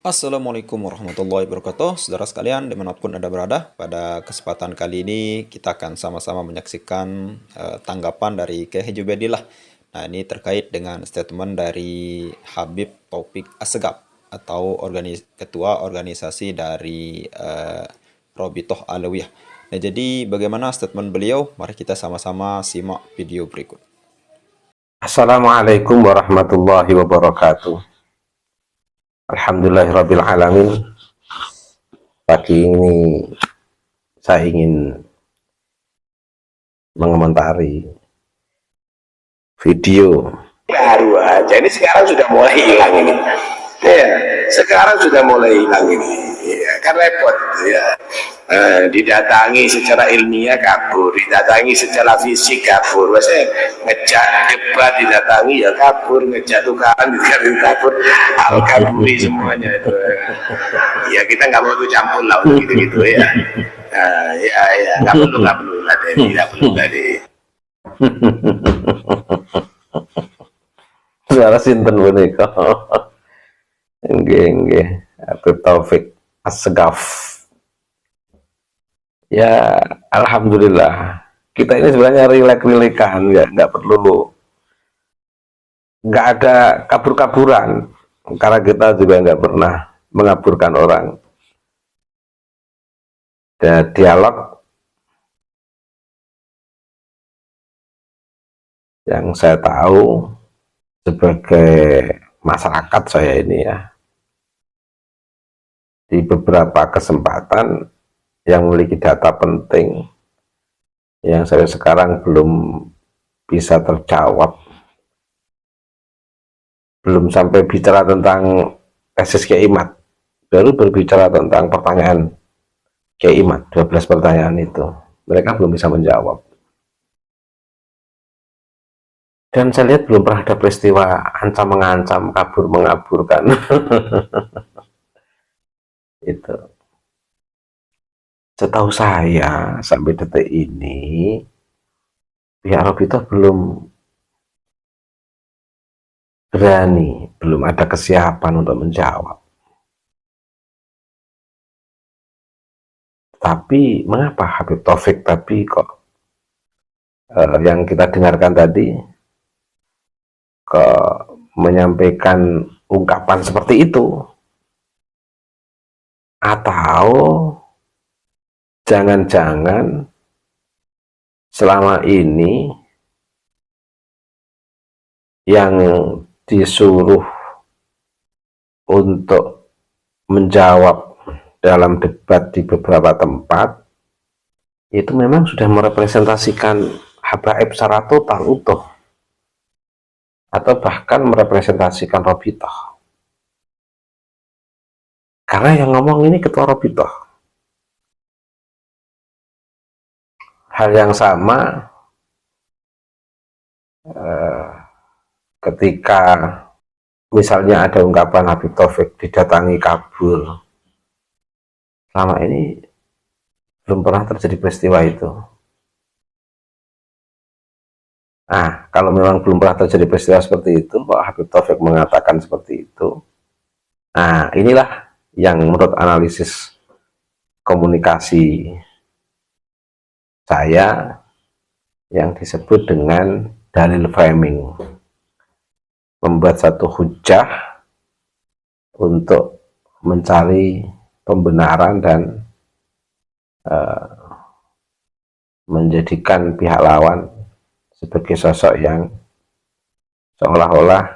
Assalamualaikum warahmatullahi wabarakatuh. Saudara sekalian, dimanapun Anda berada, pada kesempatan kali ini kita akan sama-sama menyaksikan tanggapan dari Kiai Haji Ubedillah. Nah, ini terkait dengan statement dari Habib Taufik Assegaf atau ketua organisasi dari Robitoh Alawiyah. Nah, jadi bagaimana statement beliau? Mari kita sama-sama simak video berikut. Assalamualaikum warahmatullahi wabarakatuh. Alhamdulillahirabbil alamin. Pagi ini saya ingin mengomentari video baru aja. Ini sekarang sudah mulai hilang ini. Ya, sekarang sudah mulai hilang ini. Ya, kan repot ya. Didatangi secara ilmiah kabur, didatangi secara fisik kabur. Maksudnya ngejak debat didatangi ya kabur, ngejak tukaran kabur, al kaburi semuanya itu. Ya kita nggak mau campur lah untuk gitu-gitu ya. Ya nggak perlu lah, tidak perlu tadi. Suara sinten punika. Nggih, Habib Taufik Assegaf. Ya, alhamdulillah. Kita ini sebenarnya rilek-rilekan, ya, nggak ada kabur-kaburan. Karena kita juga nggak pernah mengaburkan orang. Dan dialog yang saya tahu sebagai masyarakat saya ini ya, di beberapa kesempatan yang memiliki data penting yang saya sekarang belum bisa terjawab, belum sampai bicara tentang tesis Kiai Imad, baru berbicara tentang pertanyaan Kiai Imad, 12 pertanyaan itu mereka belum bisa menjawab. Dan saya lihat belum pernah ada peristiwa ancam mengancam, kabur mengaburkan. Itu setahu saya sampai detik ini pihak Robito belum berani, belum ada kesiapan untuk menjawab. Tapi mengapa Habib Taufik tapi kok yang kita dengarkan tadi menyampaikan ungkapan seperti itu? Atau jangan-jangan selama ini yang disuruh untuk menjawab dalam debat di beberapa tempat itu memang sudah merepresentasikan habaib secara total utuh, atau bahkan merepresentasikan Robitoh. Karena yang ngomong ini ketua Robitoh. Hal yang sama ketika misalnya ada ungkapan Habib Taufik didatangi kabur. Selama ini belum pernah terjadi peristiwa itu. Nah, kalau memang belum pernah terjadi peristiwa seperti itu, kok Habib Taufik mengatakan seperti itu. Nah, inilah yang menurut analisis komunikasi saya yang disebut dengan dalil framing. Membuat satu hujah untuk mencari pembenaran dan menjadikan pihak lawan sebagai sosok yang seolah-olah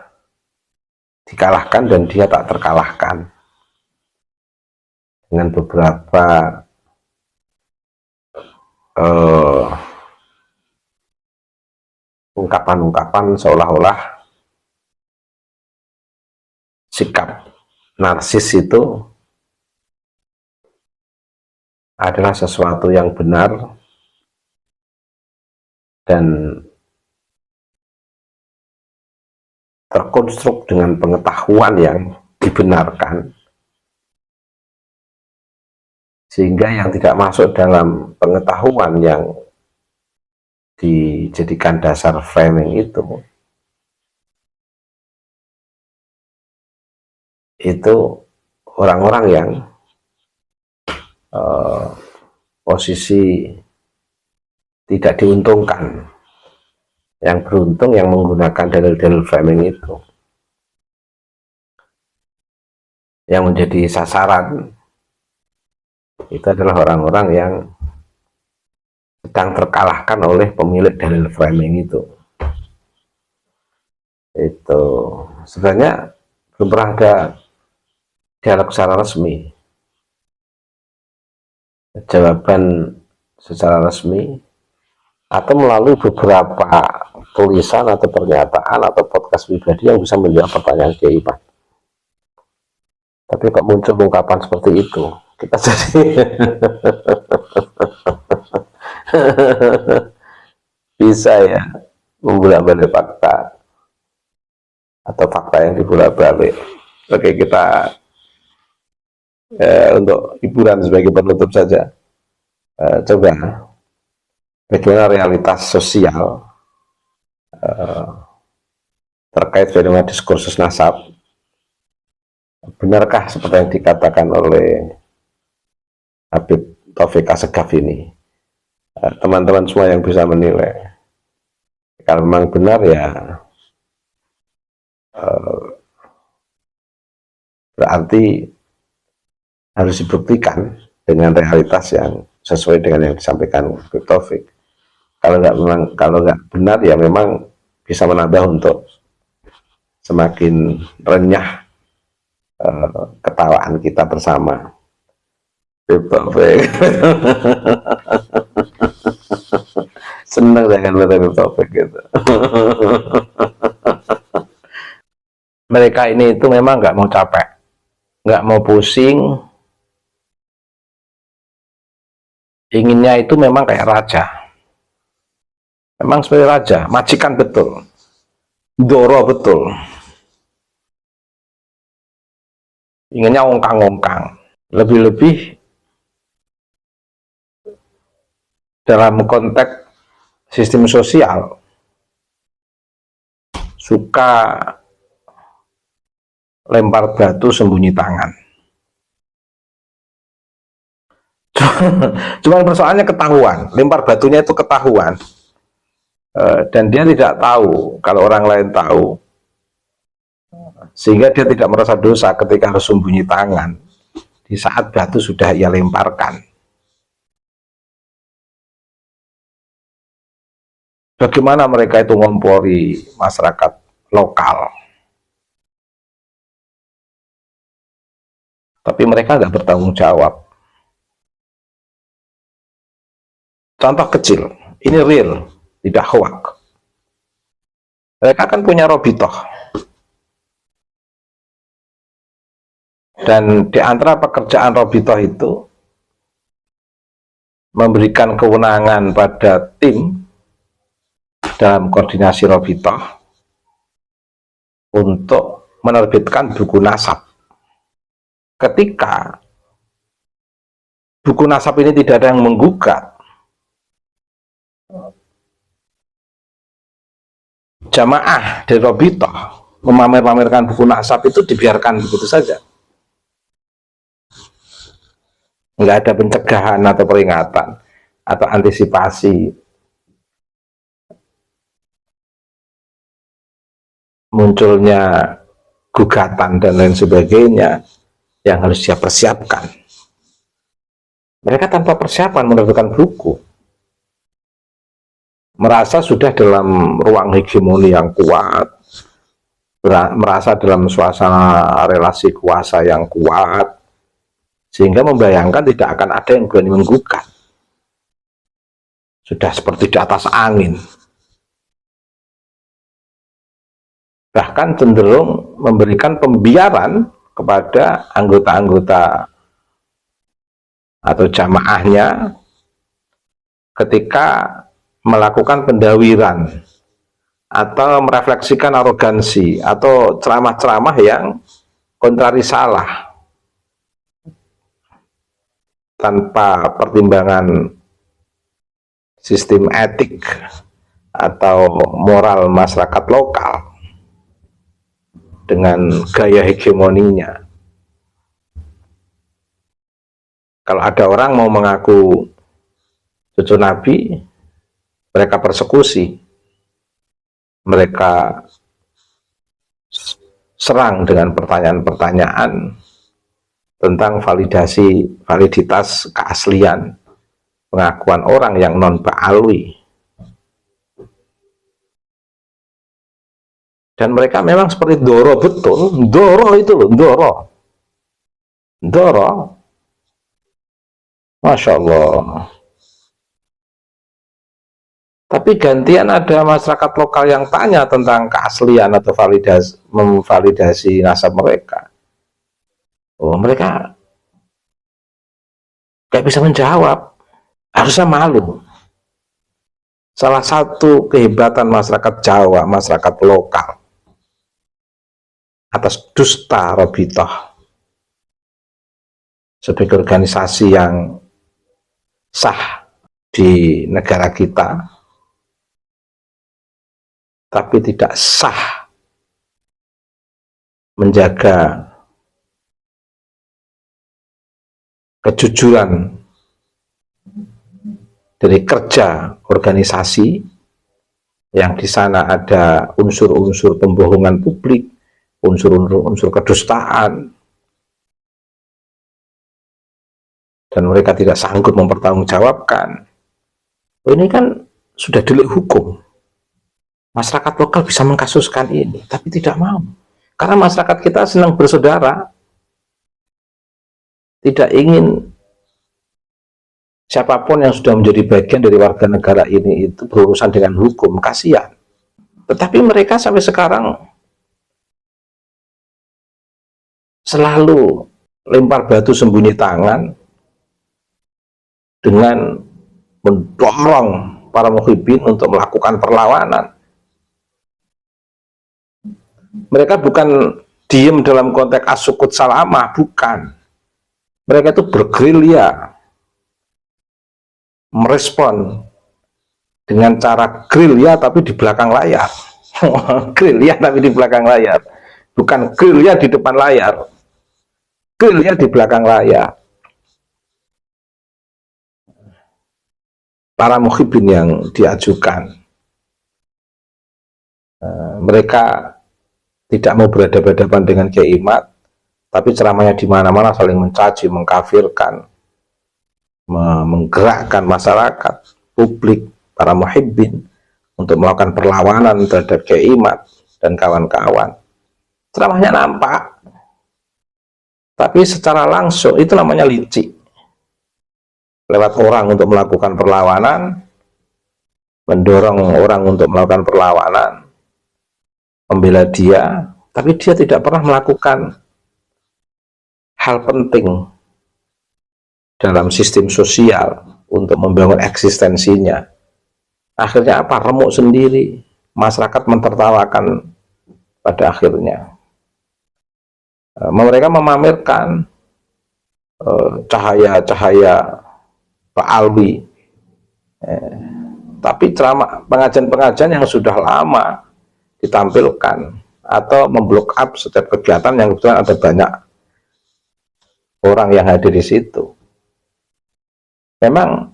dikalahkan dan dia tak terkalahkan dengan beberapa ungkapan-ungkapan seolah-olah sikap narsis itu adalah sesuatu yang benar dan terkonstruk dengan pengetahuan yang dibenarkan, sehingga yang tidak masuk dalam pengetahuan yang dijadikan dasar framing itu orang-orang yang posisi tidak diuntungkan. Yang beruntung yang menggunakan dalil-dalil framing itu. Yang menjadi sasaran itu adalah orang-orang yang sedang terkalahkan oleh pemilik dalil framing itu. Itu sebenarnya belum pernah ada dialog secara resmi, jawaban secara resmi, atau melalui beberapa tulisan atau pernyataan atau podcast pribadi yang bisa menjawab pertanyaan Kiai Iman. Tapi kok muncul ungkapan seperti itu, kita jadi bisa ya membolak-balik fakta atau fakta yang dibolak-balik. Oke, kita untuk hiburan sebagai penutup saja, coba bagaimana realitas sosial terkait fenomena diskursus nasab. Benarkah seperti yang dikatakan oleh Habib Taufik Assegaf ini? Teman-teman semua yang bisa menilai, kalau memang benar ya berarti harus dibuktikan dengan realitas yang sesuai dengan yang disampaikan Habib Taufik. Kalau nggak benar ya memang bisa menambah untuk semakin renyah ketawaan kita bersama. Habib Taufik senang dengan Habib Taufik gitu. Mereka ini itu memang nggak mau capek, nggak mau pusing, inginnya itu memang kayak raja, memang sebagai raja, majikan betul, doro betul, inginnya ongkang-ongkang, lebih-lebih dalam konteks sistem sosial suka lempar batu sembunyi tangan. Cuma persoalannya ketahuan, lempar batunya itu ketahuan, dan dia tidak tahu kalau orang lain tahu, sehingga dia tidak merasa dosa ketika harus sembunyi tangan di saat batu sudah ia lemparkan. Bagaimana mereka itu ngompori masyarakat lokal, tapi mereka nggak bertanggung jawab. Contoh kecil, ini real, tidak hoax. Mereka kan punya robitoh, dan di antara pekerjaan robitoh itu memberikan kewenangan pada tim dalam koordinasi robitoh untuk menerbitkan buku nasab. Ketika buku nasab ini tidak ada yang menggugat, jamaah dari robitoh memamer-pamerkan buku nasab itu dibiarkan begitu saja. Nggak ada pencegahan atau peringatan atau antisipasi munculnya gugatan dan lain sebagainya yang harus dia persiapkan. Mereka tanpa persiapan menerbitkan buku, merasa sudah dalam ruang hegemoni yang kuat, merasa dalam suasana relasi kuasa yang kuat, sehingga membayangkan tidak akan ada yang berani menggugat. Sudah seperti di atas angin. Bahkan cenderung memberikan pembiaran kepada anggota-anggota atau jamaahnya ketika melakukan pendawiran atau merefleksikan arogansi atau ceramah-ceramah yang kontrari salah tanpa pertimbangan sistem etik atau moral masyarakat lokal dengan gaya hegemoninya. Kalau ada orang mau mengaku cucu Nabi, mereka persekusi, mereka serang dengan pertanyaan-pertanyaan tentang validitas keaslian pengakuan orang yang non ba'alwi. Dan mereka memang seperti Doro, betul, Doro itu loh, Doro, Masya Allah. Tapi gantian ada masyarakat lokal yang tanya tentang keaslian atau memvalidasi nasab mereka. Oh, mereka gak bisa menjawab, harusnya malu. Salah satu kehebatan masyarakat Jawa, masyarakat lokal, atas dusta Robitoh sebagai organisasi yang sah di negara kita, tapi tidak sah menjaga kejujuran dari kerja organisasi yang di sana ada unsur-unsur pembohongan publik, unsur-unsur kedustaan, dan mereka tidak sanggup mempertanggungjawabkan. Ini kan sudah delik hukum. Masyarakat lokal bisa mengkasuskan ini, tapi tidak mau. Karena masyarakat kita senang bersaudara, tidak ingin siapapun yang sudah menjadi bagian dari warga negara ini itu berurusan dengan hukum, kasihan. Tetapi mereka sampai sekarang selalu lempar batu sembunyi tangan dengan mendorong para muhibbin untuk melakukan perlawanan. Mereka bukan diem dalam konteks asukut salamah, bukan. Mereka itu bergerilya, merespon dengan cara gerilya tapi di belakang layar. Gerilya tapi di belakang layar, bukan gerilya di depan layar, gerilya di belakang layar. Para muhibbin yang diajukan, mereka tidak mau berhadapan-hadapan dengan Kiai Imad, tapi ceramahnya di mana-mana saling mencaci, mengkafirkan, menggerakkan masyarakat, publik, para muhibbin untuk melakukan perlawanan terhadap Kiai Imad dan kawan-kawan. Ceramahnya nampak, tapi secara langsung itu namanya licik. Lewat orang untuk melakukan perlawanan, mendorong orang untuk melakukan perlawanan, membela dia, tapi dia tidak pernah melakukan hal penting dalam sistem sosial untuk membangun eksistensinya. Akhirnya apa? Remuk sendiri, masyarakat mentertawakan pada akhirnya. Mereka memamerkan cahaya-cahaya Pak Alwi, tapi ceramah pengajian-pengajian yang sudah lama ditampilkan atau memblok up setiap kegiatan yang kebetulan ada banyak orang yang hadir di situ. Memang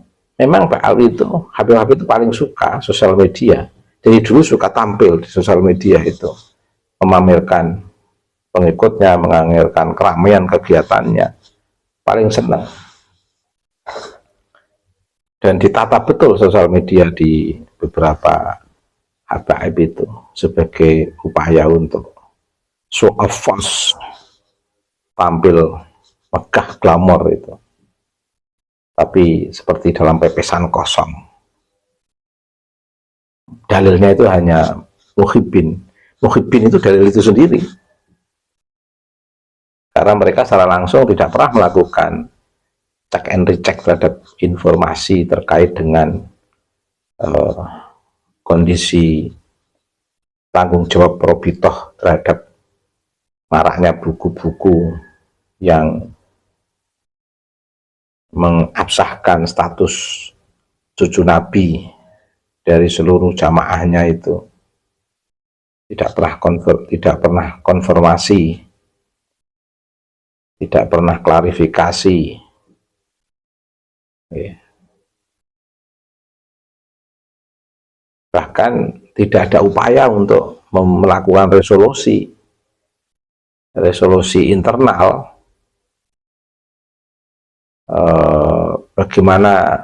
Pak Alwi itu, Habib itu paling suka sosial media. Jadi dulu suka tampil di sosial media itu, memamerkan pengikutnya, mengamirkan keramaian kegiatannya, paling senang. Dan ditata betul sosial media di beberapa habaib itu sebagai upaya untuk show of force, tampil megah glamor itu, tapi seperti dalam pepesan kosong. Dalilnya itu hanya muhibbin itu dalil itu sendiri, karena mereka secara langsung tidak pernah melakukan check and recheck terhadap informasi terkait dengan kondisi tanggung jawab Robitoh terhadap maraknya buku-buku yang mengabsahkan status cucu Nabi dari seluruh jamaahnya itu. Tidak pernah konfirmasi, tidak pernah klarifikasi, Ya. Bahkan tidak ada upaya untuk melakukan resolusi internal, bagaimana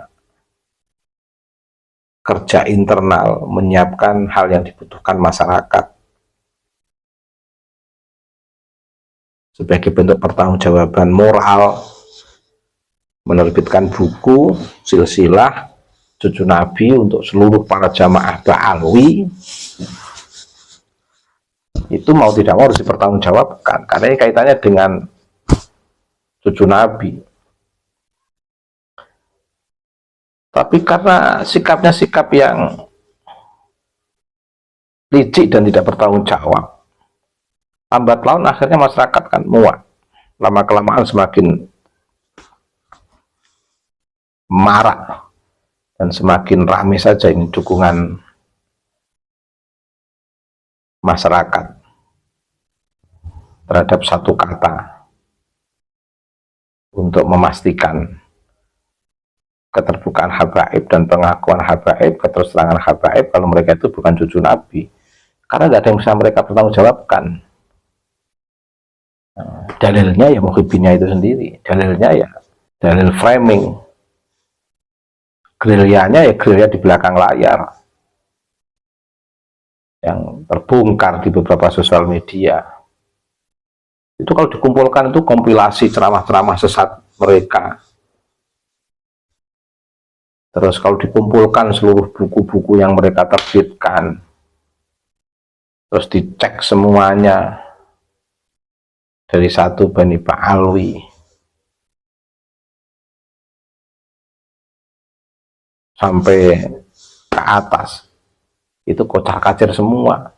kerja internal menyiapkan hal yang dibutuhkan masyarakat sebagai bentuk pertanggungjawaban moral, menerbitkan buku silsilah cucu Nabi untuk seluruh para jamaah Ba'alwi, itu mau tidak mau harus dipertanggungjawabkan karena ini kaitannya dengan cucu Nabi. Tapi karena sikapnya sikap yang licik dan tidak bertanggung jawab, lambat laun akhirnya masyarakat kan muak. Lama kelamaan semakin marak dan semakin ramai saja ini dukungan masyarakat terhadap satu kata untuk memastikan keterbukaan habaib dan pengakuan habaib, keterserangan habaib kalau mereka itu bukan cucu Nabi, karena nggak ada yang bisa mereka pertanggungjawabkan. Dalilnya ya muhibinnya itu sendiri, dalilnya ya dalil framing, gerilyanya ya gerilya di belakang layar yang terbongkar di beberapa sosial media. Itu kalau dikumpulkan itu kompilasi ceramah-ceramah sesat mereka. Terus kalau dikumpulkan seluruh buku-buku yang mereka terbitkan, terus dicek semuanya dari satu Bani Ba'alwi sampai ke atas, itu kocar-kacir semua.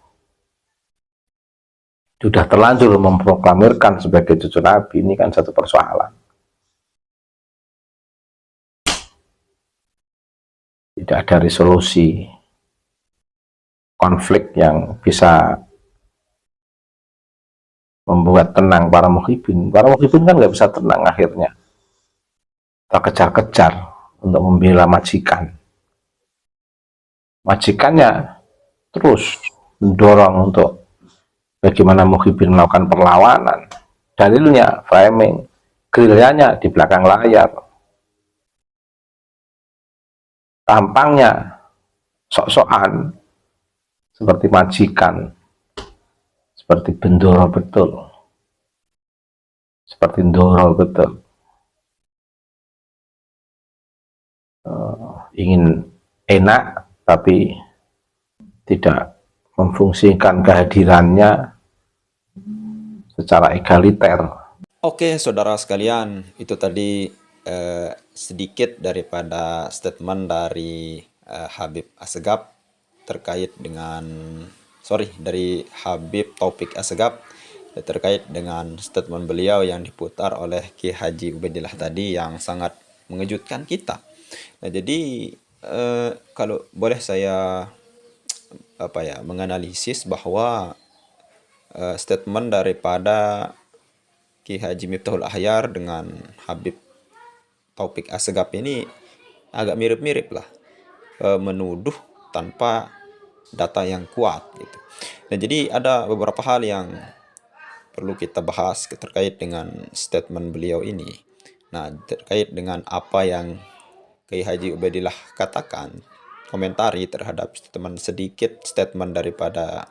Sudah terlanjur memproklamirkan sebagai cucu Nabi, ini kan satu persoalan. Tidak ada resolusi konflik yang bisa membuat tenang para muhibin. Para muhibin kan nggak bisa tenang akhirnya. Terkejar-kejar untuk membela majikan. Majikannya terus mendorong untuk bagaimana muhibin melakukan perlawanan. Dalilnya framing, gerilyanya di belakang layar. Tampangnya sok-sokan seperti majikan, seperti bendoro betul, seperti ndoro betul, ingin enak tapi tidak memfungsikan kehadirannya secara egaliter. Oke, saudara sekalian, itu tadi sedikit daripada statement dari Habib Assegaf terkait dengan dari Habib Taufik Assegaf terkait dengan statement beliau yang diputar oleh Ki Haji Ubaidillah tadi yang sangat mengejutkan kita. Nah, jadi kalau boleh saya menganalisis bahwa statement daripada Ki Haji Miftahul Ahyar dengan Habib Taufik Assegaf ini agak mirip-mirip lah, menuduh tanpa data yang kuat gitu. Nah, jadi ada beberapa hal yang perlu kita bahas terkait dengan statement beliau ini. Nah, terkait dengan apa yang Kiai Haji Ubaidillah katakan, komentari terhadap statement daripada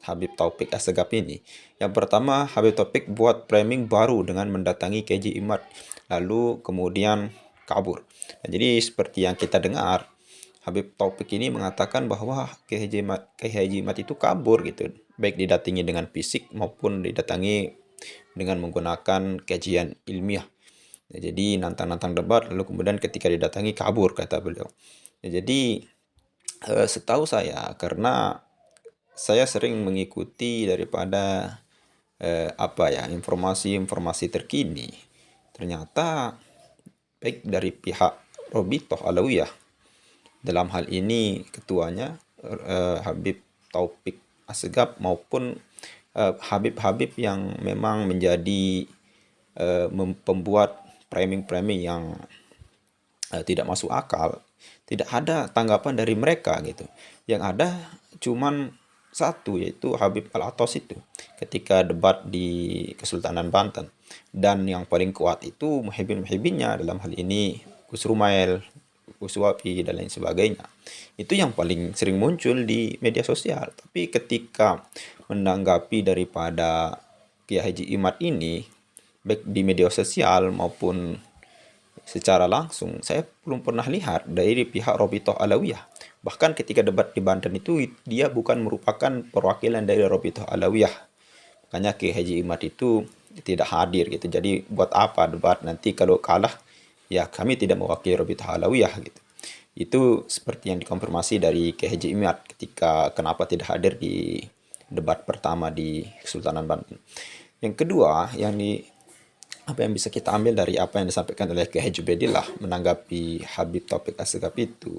Habib Taufik Assegaf ini. Yang pertama, Habib Taufik buat framing baru dengan mendatangi KJ Imad, lalu kemudian kabur. Nah, jadi seperti yang kita dengar, Habib Taufik ini mengatakan bahwa Kiai Haji Imad itu kabur gitu, baik didatangi dengan fisik maupun didatangi dengan menggunakan kajian ilmiah. Nah, jadi nantang-nantang debat, lalu kemudian ketika didatangi kabur, kata beliau. Nah, jadi setahu saya, karena saya sering mengikuti daripada informasi-informasi terkini, ternyata baik dari pihak Robitoh Alawiyah, dalam hal ini ketuanya Habib Taufik Assegaf, maupun Habib-habib yang memang menjadi pembuat framing-framing yang tidak masuk akal, tidak ada tanggapan dari mereka gitu. Yang ada cuman satu, yaitu Habib Al-Atas itu ketika debat di Kesultanan Banten. Dan yang paling kuat itu muhibbin-muhibbinnya, dalam hal ini Gus Rumail, Gus Wapi, dan lain sebagainya. Itu yang paling sering muncul di media sosial. Tapi ketika menanggapi daripada Kiai Haji Imad ini, baik di media sosial maupun secara langsung, saya belum pernah lihat dari pihak Robitoh Alawiyah. Bahkan ketika debat di Banten itu, dia bukan merupakan perwakilan dari Robitoh Alawiyah. Makanya Kiai Haji Imad itu tidak hadir gitu. Jadi buat apa debat, nanti kalau kalah ya kami tidak mewakili Robitoh Alawiyah gitu. Itu seperti yang dikonfirmasi dari Kiai Haji Imad ketika kenapa tidak hadir di debat pertama di Kesultanan Banten. Yang kedua, apa yang bisa kita ambil dari apa yang disampaikan oleh Kiai Haji Ubedillah menanggapi Habib Taufik Assegaf itu,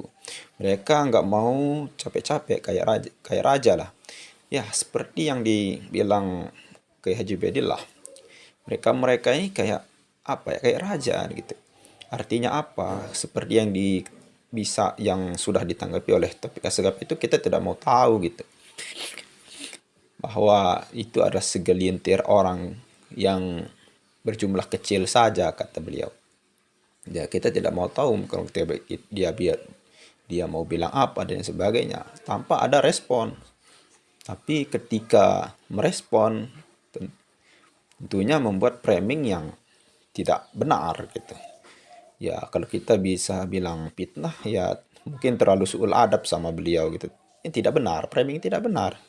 mereka nggak mau capek-capek kayak raja lah. Ya, seperti yang dibilang Kiai Haji Ubedillah, mereka ini kayak apa ya, kayak raja gitu. Artinya apa? Seperti yang sudah ditanggapi oleh Taufik Assegaf itu, kita tidak mau tahu gitu, bahwa itu adalah segelintir orang yang berjumlah kecil saja, kata beliau. Ya, kita tidak mau tahu kalau dia mau bilang apa dan sebagainya tanpa ada respon. Tapi ketika merespon, tentunya membuat framing yang tidak benar gitu. Ya, kalau kita bisa bilang fitnah, ya mungkin terlalu suul adab sama beliau gitu. Ini tidak benar, framing tidak benar.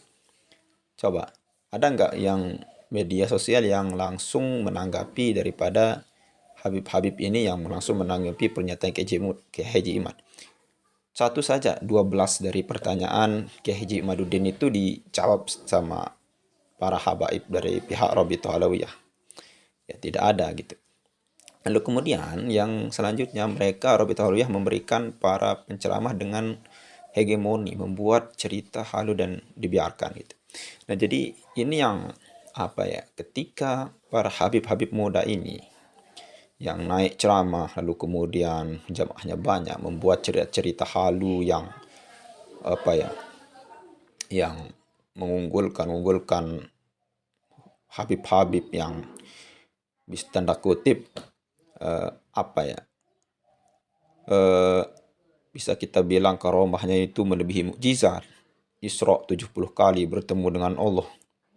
Coba, ada nggak yang media sosial yang langsung menanggapi daripada Habib-Habib ini, yang langsung menanggapi pernyataan Kiai Haji Imad? Satu saja, 12 dari pertanyaan Kiai Haji Imaduddin itu dijawab sama para habaib dari pihak Rabithah Alawiyah. Ya, tidak ada gitu. Lalu kemudian yang selanjutnya, mereka Rabithah Alawiyah memberikan para penceramah dengan hegemoni, membuat cerita halu dan dibiarkan gitu. Nah, jadi ini yang apa ya, ketika para habib-habib muda ini yang naik ceramah lalu kemudian jamaahnya banyak, membuat cerita-cerita halu yang apa ya, yang mengunggulkan habib-habib yang bisa tanda kutip apa ya, bisa kita bilang karomahnya itu melebihi mukjizat. Isra 70 kali bertemu dengan Allah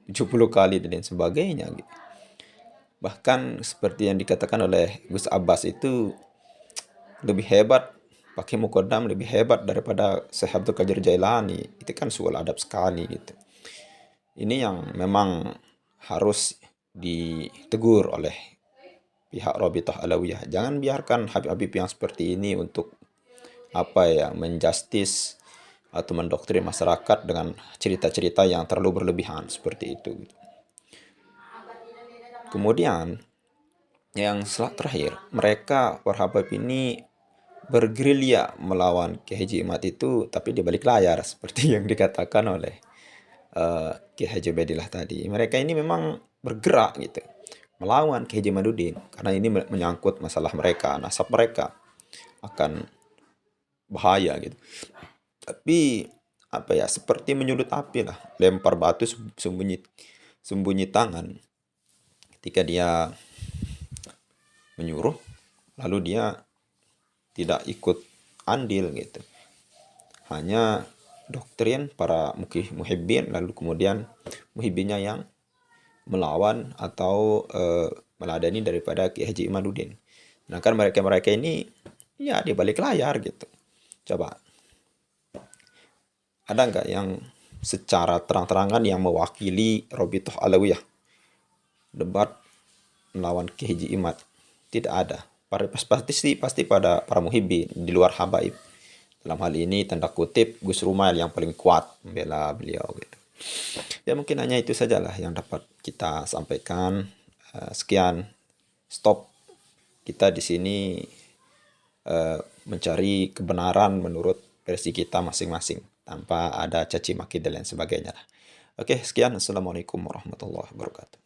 70 kali dan lain sebagainya gitu. Bahkan seperti yang dikatakan oleh Gus Abbas itu lebih hebat, pakai muqaddam lebih hebat daripada Syekh Abdul Qadir Jailani. Itu kan suul adab sekali gitu. Ini yang memang harus ditegur oleh pihak Rabithah Alawiyah. Jangan biarkan habib-habib yang seperti ini untuk apa ya, menjustis atau mendoktrin masyarakat dengan cerita-cerita yang terlalu berlebihan seperti itu gitu. Kemudian yang terakhir, mereka warhabab ini bergerilya melawan Kiai Haji Imad itu, tapi di balik layar seperti yang dikatakan oleh Kiai Haji Ubedillah tadi. Mereka ini memang bergerak gitu melawan Kiai Haji Imaduddin karena ini menyangkut masalah mereka, nasab mereka akan bahaya gitu. Tapi apa ya, seperti menyulut api lah, lempar batu sembunyi tangan. Ketika dia menyuruh, lalu dia tidak ikut andil gitu. Hanya doktrin para muhibbin, lalu kemudian muhibbinnya yang melawan atau meladani daripada Kiai Haji Imaduddin. Nah, kan mereka ini ya di balik layar gitu. Coba, ada nggak yang secara terang-terangan yang mewakili Rabithah Alawiyah debat melawan Kiai Haji Imad? Tidak ada. Pasti pada para muhibbin di luar habaib. Dalam hal ini tanda kutip Gus Rumail yang paling kuat membela beliau gitu. Ya, mungkin hanya itu sajalah yang dapat kita sampaikan. Sekian, stop. Kita di sini mencari kebenaran menurut versi kita masing-masing tanpa ada caci maki dan lain sebagainya. Oke, sekian. Assalamualaikum warahmatullahi wabarakatuh.